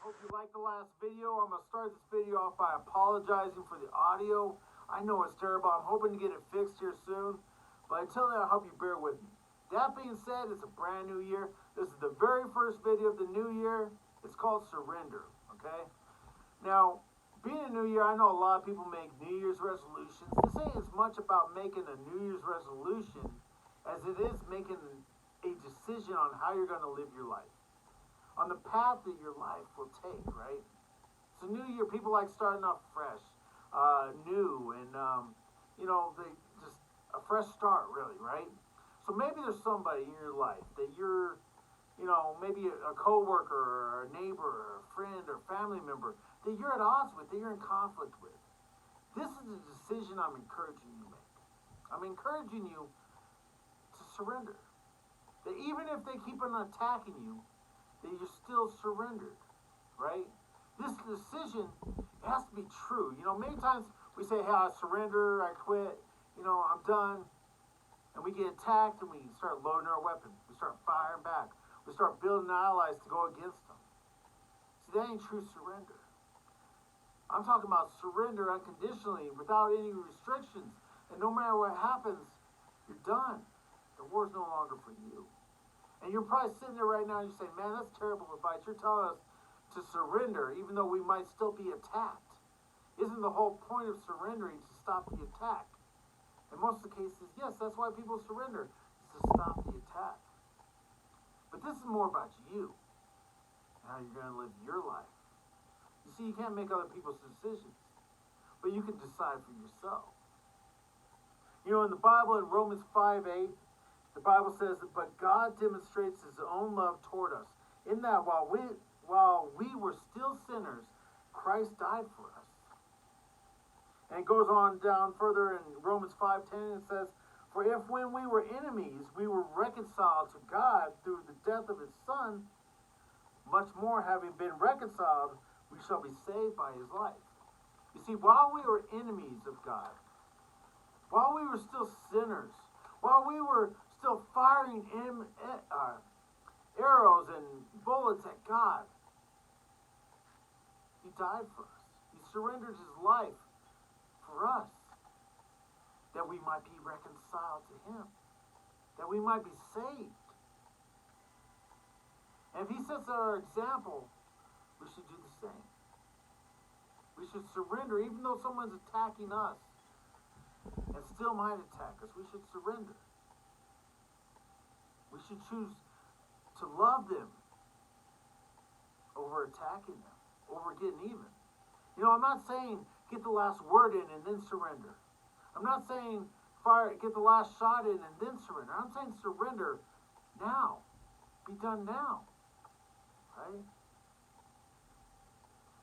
Hope you liked the last video. I'm going to start this video off by apologizing for the audio. I know it's terrible. I'm hoping to get it fixed here soon. But until then, I hope you bear with me. That being said, it's a brand new year. This is the very first video of the new year. It's called Surrender, okay? Now, being a new year, I know a lot of people make New Year's resolutions. This ain't as much about making a New Year's resolution as it is making a decision on how you're going to live your life, on the path that your life will take, right? So New Year, people like starting off fresh, new, and, they just a fresh start, really, right? So maybe there's somebody in your life that you're, maybe a coworker or a neighbor or a friend or family member that you're at odds with, that you're in conflict with. This is a decision I'm encouraging you to make. I'm encouraging you to surrender. That even if they keep on attacking you, that you're still surrendered, right? This decision has to be true. Many times we say, hey, I surrender, I quit, I'm done. And we get attacked and we start loading our weapon. We start firing back. We start building allies to go against them. See, that ain't true surrender. I'm talking about surrender unconditionally, without any restrictions. And no matter what happens, you're done. The war's no longer for you. And you're probably sitting there right now and you're saying, man, that's terrible advice. You're telling us to surrender even though we might still be attacked. Isn't the whole point of surrendering to stop the attack? In most of the cases, yes, that's why people surrender, is to stop the attack. But this is more about you and how you're going to live your life. You see, you can't make other people's decisions, but you can decide for yourself. In the Bible, in Romans 5:8, the Bible says, but God demonstrates his own love toward us, in that while we were still sinners, Christ died for us. And it goes on down further in Romans 5:10, it says, for if when we were enemies, we were reconciled to God through the death of his Son, much more having been reconciled, we shall be saved by his life. You see, while we were enemies of God, while we were still sinners, while we were still firing arrows and bullets at God, he died for us. He surrendered his life for us, that we might be reconciled to him, that we might be saved. And if he sets our example, we should do the same. We should surrender, even though someone's attacking us and still might attack us. We should surrender. We should choose to love them over attacking them, over getting even. I'm not saying get the last word in and then surrender. I'm not saying get the last shot in and then surrender. I'm saying surrender now. Be done now. Right?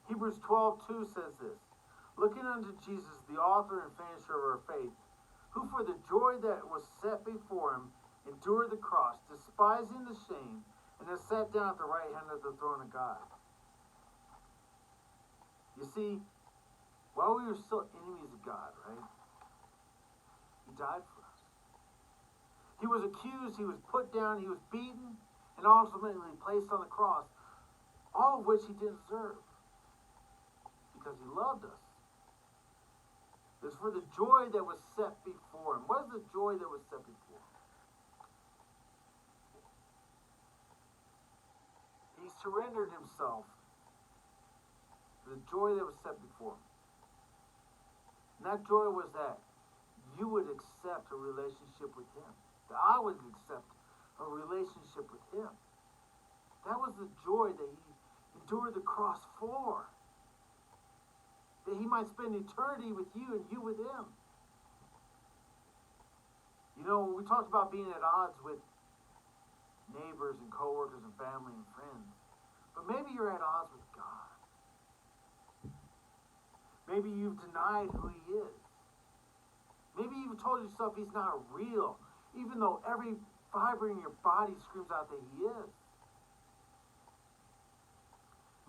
Hebrews 12:2 says this, looking unto Jesus, the author and finisher of our faith, who for the joy that was set before him endured the cross, despising the shame, and has sat down at the right hand of the throne of God. You see, while we were still enemies of God, right? He died for us. He was accused, he was put down, he was beaten, and ultimately placed on the cross, all of which he didn't deserve, because he loved us. It was for the joy that was set before him. What is the joy that was set before him? He surrendered himself to the joy that was set before him. And that joy was that you would accept a relationship with him. That I would accept a relationship with him. That was the joy that he endured the cross for. That he might spend eternity with you and you with him. We talked about being at odds with neighbors and coworkers and family and friends. But maybe you're at odds with God. Maybe you've denied who he is. Maybe you've told yourself he's not real, even though every fiber in your body screams out that he is.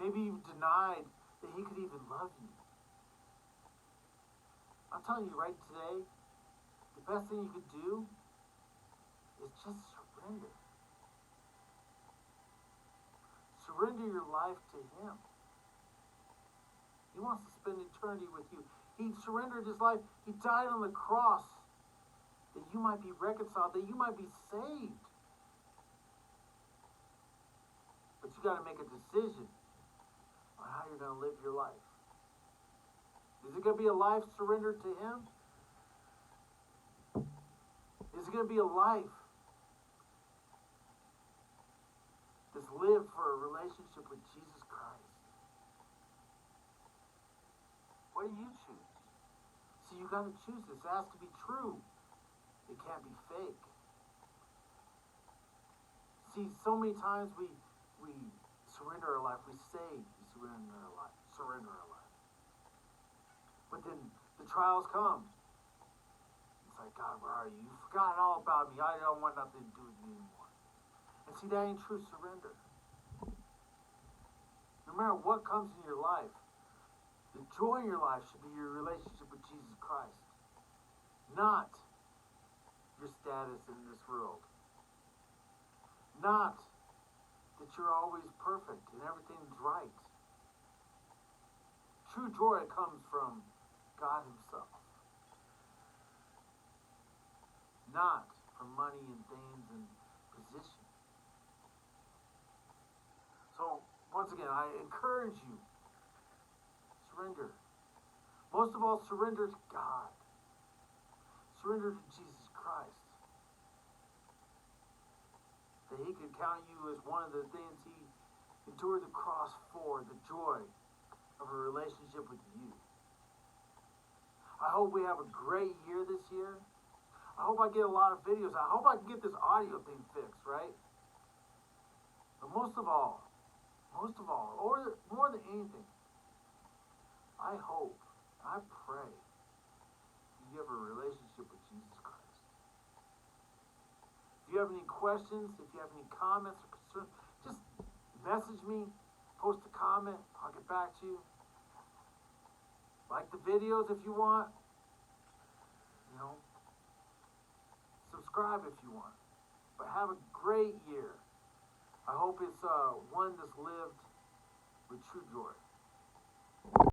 Maybe you've denied that he could even love you. I'm telling you right today, the best thing you could do is just surrender. Surrender your life to him. He wants to spend eternity with you. He surrendered his life. He died on the cross that you might be reconciled, that you might be saved. But you got to make a decision on how you're going to live your life. Is it going to be a life surrendered to him? Is it going to be a life that's lived for a relationship with Jesus Christ? What do you choose? See, you got to choose this. It has to be true. It can't be fake. See, so many times we surrender our life. We say we surrender our life. But then the trials come. It's like, God, where are you? You forgot all about me. I don't want nothing to do with you anymore. And see, that ain't true surrender. No matter what comes in your life, the joy in your life should be your relationship with Jesus Christ, not your status in this world. Not that you're always perfect and everything's right. True joy comes from God himself, not from money and things and position. So, once again, I encourage you, surrender. Most of all, surrender to God. Surrender to Jesus Christ. That he could count you as one of the things he endured the cross for, the joy of a relationship with you. I hope we have a great year this year. I hope I get a lot of videos. I hope I can get this audio thing fixed, right? But most of all, or more than anything, I hope, I pray you have a relationship with Jesus Christ. If you have any questions, if you have any comments or concerns, just message me, post a comment, I'll get back to you. Like the videos if you want. You know, subscribe if you want. But have a great year. I hope it's one that's lived with true joy.